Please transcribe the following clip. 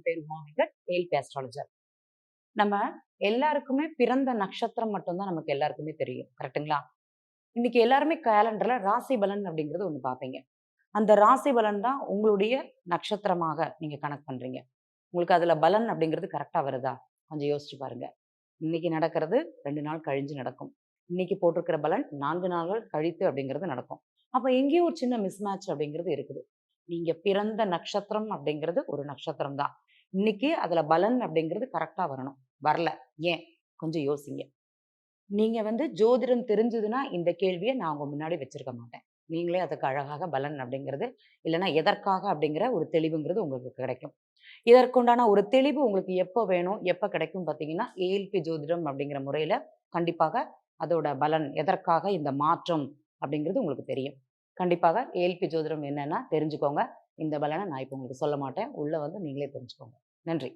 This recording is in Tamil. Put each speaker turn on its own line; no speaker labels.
பேர் உமாவிகட், ஏஎல்பி அஸ்ட்ராலஜர். நம்ம எல்லாருக்குமே பிறந்த நட்சத்திரம் மட்டும் தான் நமக்கு எல்லாருக்குமே தெரியும். கரெக்ட்டுங்களா? இன்னைக்கு எல்லாருமே கேலண்டர்ல ராசி பலன் அப்படிங்கிறது ஒண்ணு பார்ப்பீங்க. அந்த ராசி பலன் தான் உங்களுடைய நட்சத்திரமாக நீங்க கணக்கு பண்றீங்க. உங்களுக்கு அதுல பலன் அப்படிங்கிறது கரெக்ட்டா வருதா? கொஞ்சம் யோசிச்சு பாருங்க. இன்னைக்கு நடக்கிறது 2 நாள் கழிஞ்சு நடக்கும். இன்னைக்கு போட்டிருக்கிற பலன் 4 நாள்கள் கழித்து அப்படிங்கிறது நடக்கும். அப்ப எங்கேயோ ஒரு சின்ன மிஸ்மேட்ச் அப்படிங்கிறது இருக்குது. நீங்க பிறந்த நட்சத்திரம் அப்படிங்கிறது ஒரு நட்சத்திரம் தான். இன்னைக்கு அதுல பலன் அப்படிங்கிறது கரெக்ட்டா வரணும். வரல. ஏன்? கொஞ்சம் யோசிங்க. நீங்க ஜோதிடம் தெரிஞ்சதுன்னா, இந்த கேள்விய நான் உங்க முன்னாடி வச்சிருக்க மாட்டேன். நீங்களே அதுக்கு அழகாக பலன் அப்படிங்கிறது, இல்லன்னா எதற்காக அப்படிங்கிற ஒரு தெளிவுங்கிறது உங்களுக்கு கிடைக்கும். இதற்குண்டான ஒரு தெளிவு உங்களுக்கு எப்ப வேணும், எப்ப கிடைக்கும் பார்த்தீங்கன்னா, ஏஎல்பி ஜோதிடம் அப்படிங்கிற முறையில கண்டிப்பாக அதோட பலன், எதற்காக இந்த மாற்றம் அப்படிங்கிறது உங்களுக்கு தெரியும். கண்டிப்பாக ஏஎல்பி ஜோதிடம் என்னன்னா தெரிஞ்சுக்கோங்க. இந்த பலன நான் இப்ப உங்களுக்கு சொல்ல மாட்டேன். உள்ள நீங்களே தெரிஞ்சுக்கோங்க. நன்றி.